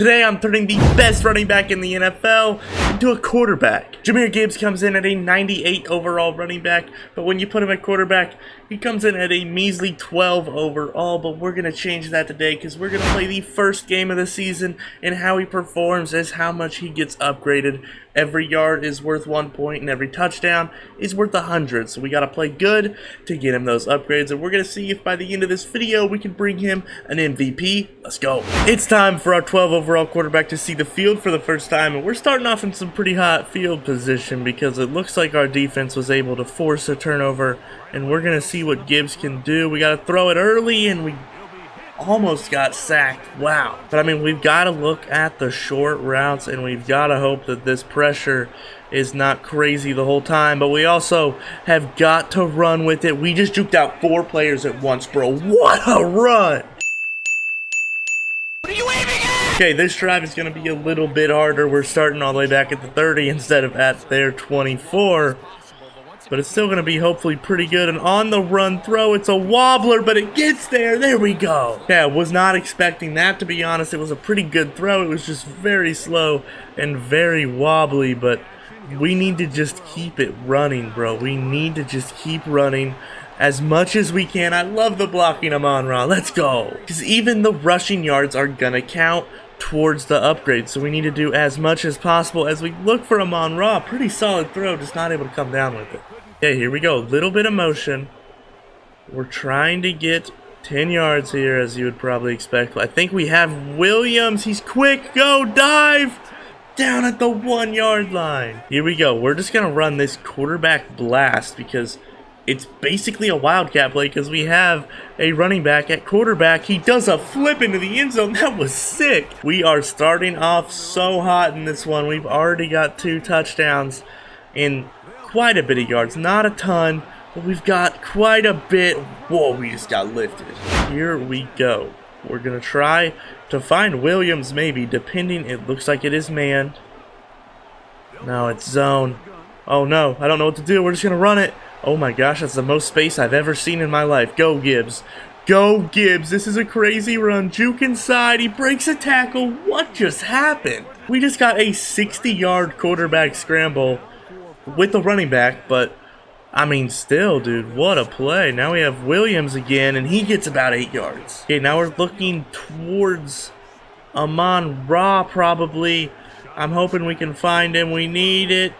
Today I'm turning the best running back in the NFL into a quarterback. Jahmyr Gibbs comes in at a 98 overall running back, but when you put him at quarterback, he comes in at a measly 12 overall, but we're going to change that today because we're going to play the first game of the season, and how he performs is how much he gets upgraded. Every yard is worth 1 point, and every touchdown is worth 100, so we got to play good to get him those upgrades, and we're going to see if by the end of this video we can bring him an MVP. Let's go. It's time for our 12 overall quarterback to see the field for the first time, and we're starting off in some pretty hot field position because it looks like our defense was able to force a turnover, and we're going to see what Gibbs can do. We got to throw it early, and we almost got sacked. Wow. But I mean, we've got to look at the short routes, and we've got to hope that this pressure is not crazy the whole time, but we also have got to run with it. We just juked out 4 players at once, bro. What a run! What are you aiming at? Okay, this drive is going to be a little bit harder. We're starting all the way back at the 30 instead of at their 24. But it's still going to be hopefully pretty good. And on the run throw, it's a wobbler, but it gets there. There we go. Yeah, was not expecting that, to be honest. It was a pretty good throw. It was just very slow and very wobbly, but we need to just keep it running, bro. We need to just keep running as much as we can. I love the blocking Amon-Ra. Let's go. Because even the rushing yards are going to count towards the upgrade, so we need to do as much as possible as we look for Amon-Ra. Pretty solid throw, just not able to come down with it. Okay, here we go. Little bit of motion. We're trying to get 10 yards here, as you would probably expect. I think we have Williams. He's quick. Go, dive! Down at the 1 yard line. Here we go. We're just going to run this quarterback blast because it's basically a wildcat play because we have a running back at quarterback. He does a flip into the end zone. That was sick. We are starting off so hot in this one. We've already got 2 touchdowns in quite a bit of yards. Not a ton, but we've got quite a bit. Whoa, we just got lifted. Here we go. We're going to try to find Williams maybe, depending. It looks like it is man. No, it's zone. Oh no, I don't know what to do. We're just going to run it. Oh my gosh, that's the most space I've ever seen in my life. Go, Gibbs. Go, Gibbs. This is a crazy run. Juke inside. He breaks a tackle. What just happened? We just got a 60-yard quarterback scramble with the running back, but I mean, still, dude, what a play. Now we have Williams again, and he gets about 8 yards. Okay, now we're looking towards Amon-Ra, probably. I'm hoping we can find him. We need it.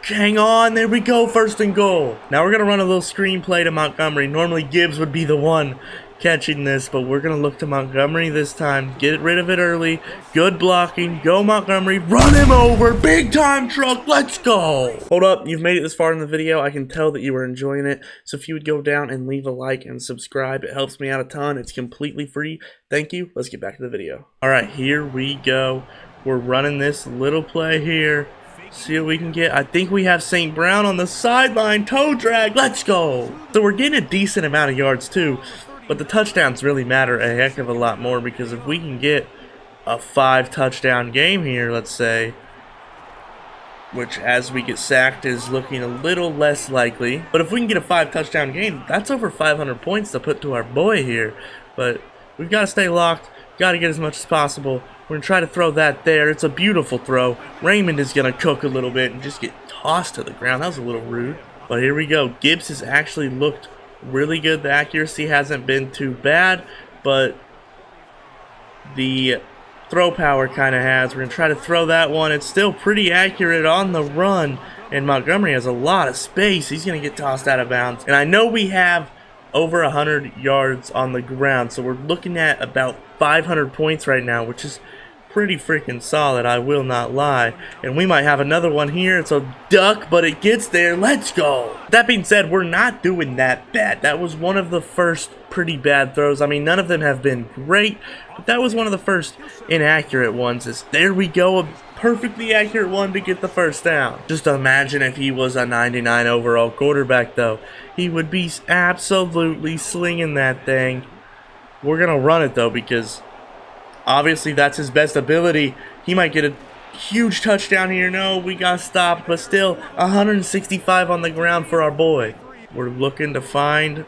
Hang on, there we go, 1st and goal. Now we're going to run a little screen play to Montgomery. Normally Gibbs would be the one catching this, but we're going to look to Montgomery this time. Get rid of it early. Good blocking. Go Montgomery. Run him over. Big time truck. Let's go. Hold up. You've made it this far in the video. I can tell that you are enjoying it. So if you would go down and leave a like and subscribe, it helps me out a ton. It's completely free. Thank you. Let's get back to the video. All right, here we go. We're running this little play here. See what we can get. I think we have St. Brown on the sideline. Toe drag. Let's go. So we're getting a decent amount of yards too. But the touchdowns really matter a heck of a lot more, because if we can get a 5 touchdown game here, let's say, which as we get sacked is looking a little less likely, but if we can get a 5 touchdown game, that's over 500 points to put to our boy here. But we've got to stay locked, got to get as much as possible. We're going to try to throw that there. It's a beautiful throw. Raymond is going to cook a little bit and just get tossed to the ground. That was a little rude. But here we go. Gibbs has actually looked really good. The accuracy hasn't been too bad, but the throw power kind of has. We're going to try to throw that one. It's still pretty accurate on the run, and Montgomery has a lot of space. He's going to get tossed out of bounds. And I know we have over 100 yards on the ground, so we're looking at about 500 points right now, which is pretty freaking solid, I will not lie. And we might have another one here. It's a duck, but it gets there. Let's go. That being said, we're not doing that bad. That was one of the first pretty bad throws. I mean, none of them have been great, but that was one of the first inaccurate ones. There we go, a perfectly accurate one to get the first down. Just imagine if he was a 99 overall quarterback, though. He would be absolutely slinging that thing. We're going to run it, though, because obviously that's his best ability. He might get a huge touchdown here. No, we got stopped, but still 165 on the ground for our boy. We're looking to find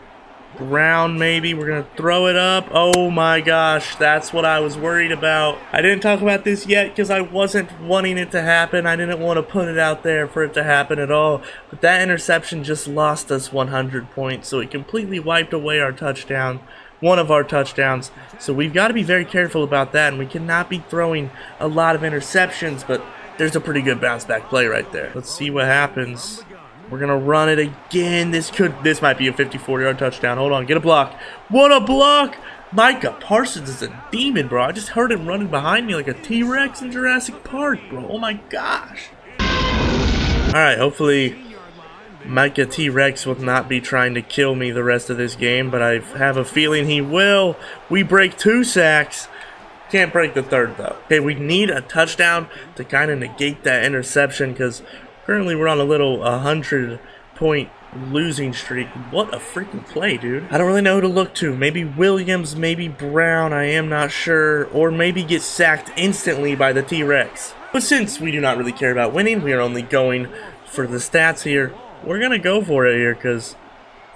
Brown maybe. We're going to throw it up. Oh my gosh, that's what I was worried about. I didn't talk about this yet because I wasn't wanting it to happen. I didn't want to put it out there for it to happen at all. But that interception just lost us 100 points, so it completely wiped away our touchdown. One of our touchdowns. So we've got to be very careful about that, and we cannot be throwing a lot of interceptions, but there's a pretty good bounce back play right there. Let's see what happens. We're gonna run it again. This might be a 54-yard touchdown. Hold on, get a block. What a block! Micah Parsons is a demon, bro. I just heard him running behind me like a T-Rex in Jurassic Park, bro. Oh my gosh. Alright, hopefully Micah T-Rex will not be trying to kill me the rest of this game, but I have a feeling he will. We break 2 sacks. Can't break the 3rd, though. Okay, we need a touchdown to kind of negate that interception, because currently we're on a little 100-point losing streak. What a freaking play, dude. I don't really know who to look to. Maybe Williams, maybe Brown, I am not sure. Or maybe get sacked instantly by the T-Rex. But since we do not really care about winning, we are only going for the stats here. We're going to go for it here because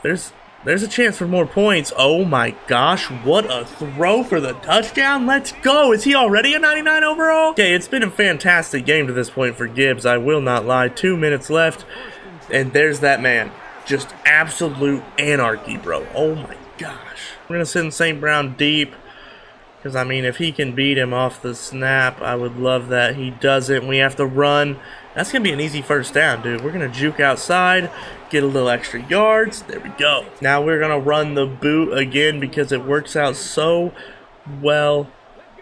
there's a chance for more points. Oh my gosh, what a throw for the touchdown. Let's go. Is he already a 99 overall? Okay, it's been a fantastic game to this point for Gibbs. I will not lie. 2 minutes left, and there's that man. Just absolute anarchy, bro. Oh my gosh. We're going to send St. Brown deep because, I mean, if he can beat him off the snap, I would love that. He doesn't. We have to run. That's going to be an easy first down, dude. We're going to juke outside, get a little extra yards. There we go. Now we're going to run the boot again because it works out so well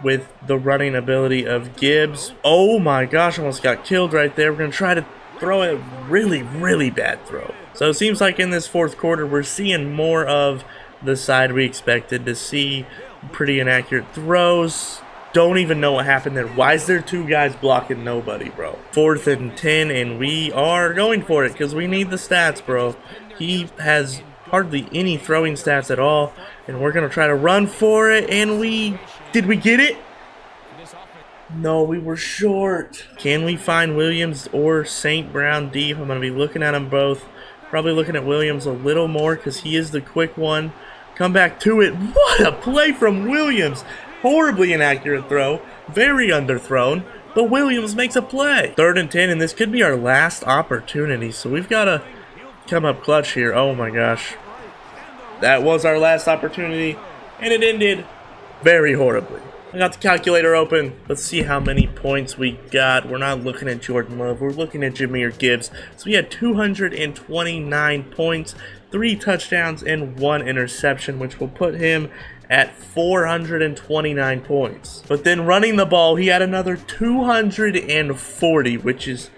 with the running ability of Gibbs. Oh my gosh, almost got killed right there. We're going to try to throw a really, really bad throw. So it seems like in this 4th quarter, we're seeing more of the side we expected to see. Pretty inaccurate throws. Don't even know what happened there. Why is there 2 guys blocking nobody, bro? 4th and 10, and we are going for it because we need the stats, bro. He has hardly any throwing stats at all, and we're going to try to run for it, and did we get it? No, we were short. Can we find Williams or St. Brown deep? I'm going to be looking at them both. Probably looking at Williams a little more because he is the quick one. Come back to it. What a play from Williams. Horribly inaccurate throw. Very underthrown. But Williams makes a play. 3rd and 10, and this could be our last opportunity. So we've got to come up clutch here. Oh my gosh. That was our last opportunity, and it ended very horribly. I got the calculator open. Let's see how many points we got. We're not looking at Jordan Love. We're looking at Jahmyr Gibbs. So we had 229 points, 3 touchdowns, and 1 interception, which will put him at 429 points. But then running the ball, he had another 240, which is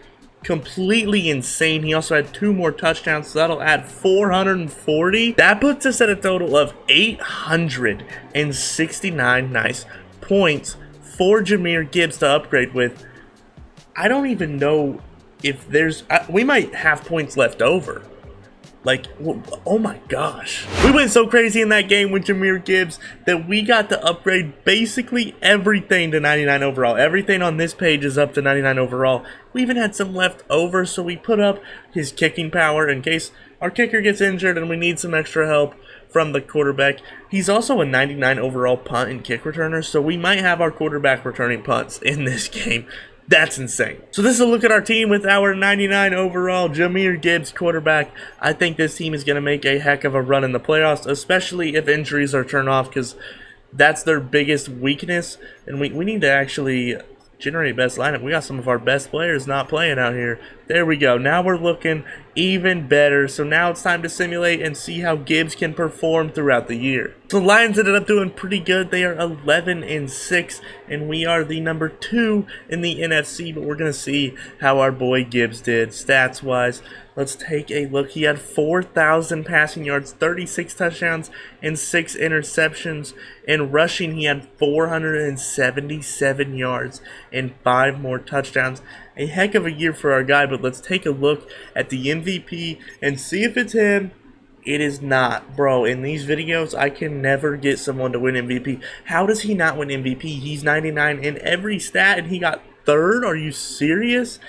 completely insane. He also had 2 more touchdowns, so that'll add 440. That puts us at a total of 869 nice points for Jahmyr Gibbs to upgrade with. I don't even know if there's... we might have points left over. Like, oh my gosh. We went so crazy in that game with Jahmyr Gibbs that we got to upgrade basically everything to 99 overall. Everything on this page is up to 99 overall. We even had some left over, so we put up his kicking power in case our kicker gets injured and we need some extra help from the quarterback. He's also a 99 overall punt and kick returner, so we might have our quarterback returning punts in this game. That's insane. So this is a look at our team with our 99 overall Jahmyr Gibbs quarterback. I think this team is going to make a heck of a run in the playoffs, especially if injuries are turned off, because that's their biggest weakness. And we need to actually generate best lineup. We got some of our best players not playing out here. There we go. Now we're looking even better. So now it's time to simulate and see how Gibbs can perform throughout the year. So the Lions ended up doing pretty good. They are 11-6, and we are the number 2 in the NFC. But we're gonna see how our boy Gibbs did stats wise. Let's take a look. He had 4,000 passing yards, 36 touchdowns, and 6 interceptions. In rushing, he had 477 yards and 5 more touchdowns. A heck of a year for our guy, but let's take a look at the MVP and see if it's him. It is not, bro. In these videos, I can never get someone to win MVP. How does he not win MVP? He's 99 in every stat, and he got 3rd? Are you serious?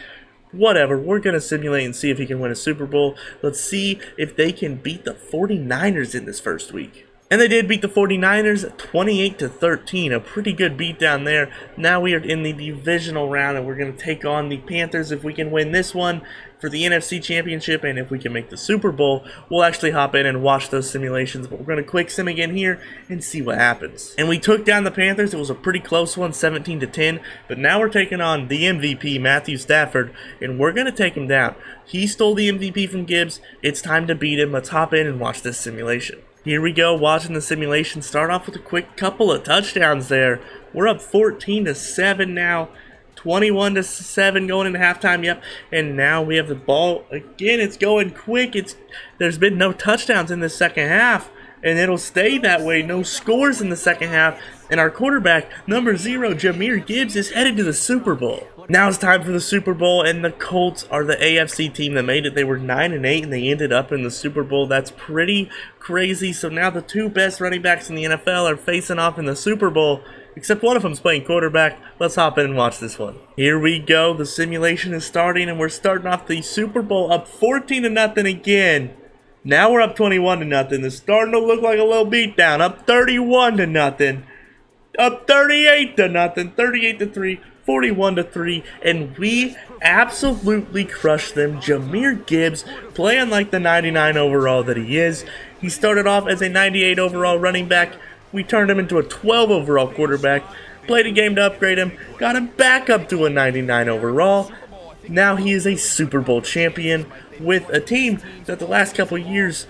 whatever. We're going to simulate and see if he can win a Super Bowl. Let's see if they can beat the 49ers in this first week. And they did beat the 49ers 28-13, a pretty good beatdown there. Now we are in the divisional round, and we're going to take on the Panthers. If we can win this one for the NFC Championship, and if we can make the Super Bowl, we'll actually hop in and watch those simulations. But we're going to quick sim again here and see what happens. And we took down the Panthers. It was a pretty close one, 17-10. But now we're taking on the MVP, Matthew Stafford, and we're going to take him down. He stole the MVP from Gibbs. It's time to beat him. Let's hop in and watch this simulation. Here we go, watching the simulation. Start off with a quick couple of touchdowns there. We're up 14-7 now. 21-7 going into halftime, yep. And now we have the ball again. It's going quick. There's been no touchdowns in the second half, and it'll stay that way. No scores in the second half. And our quarterback, number 0, Jahmyr Gibbs, is headed to the Super Bowl. Now it's time for the Super Bowl, and the Colts are the AFC team that made it. They were 9-8, and they ended up in the Super Bowl. That's pretty crazy. So now the two best running backs in the NFL are facing off in the Super Bowl, except one of them's playing quarterback. Let's hop in and watch this one. Here we go. The simulation is starting, and we're starting off the Super Bowl up 14-0 again. Now we're up 21-0. It's starting to look like a little beatdown. Up 31-0. Up 38-0. 38-3. 41-3, and we absolutely crushed them. Jahmyr Gibbs playing like the 99 overall that he is. He started off as a 98 overall running back. We turned him into a 12 overall quarterback. Played a game to upgrade him. Got him back up to a 99 overall. Now he is a Super Bowl champion with a team that the last couple of years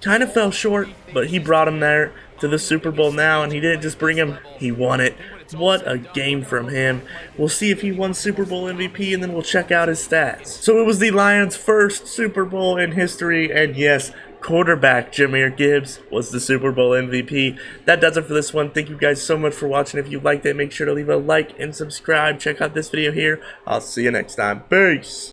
kind of fell short, but he brought him there to the Super Bowl now, and he didn't just bring him, he won it. What a game from him. We'll see if he won Super Bowl MVP, and then we'll check out his stats. So it was the Lions' first Super Bowl in history, and yes, quarterback Jahmyr Gibbs was the Super Bowl MVP. That does it for this one. Thank you guys so much for watching. If you liked it, make sure to leave a like and subscribe. Check out this video here. I'll see you next time. Peace.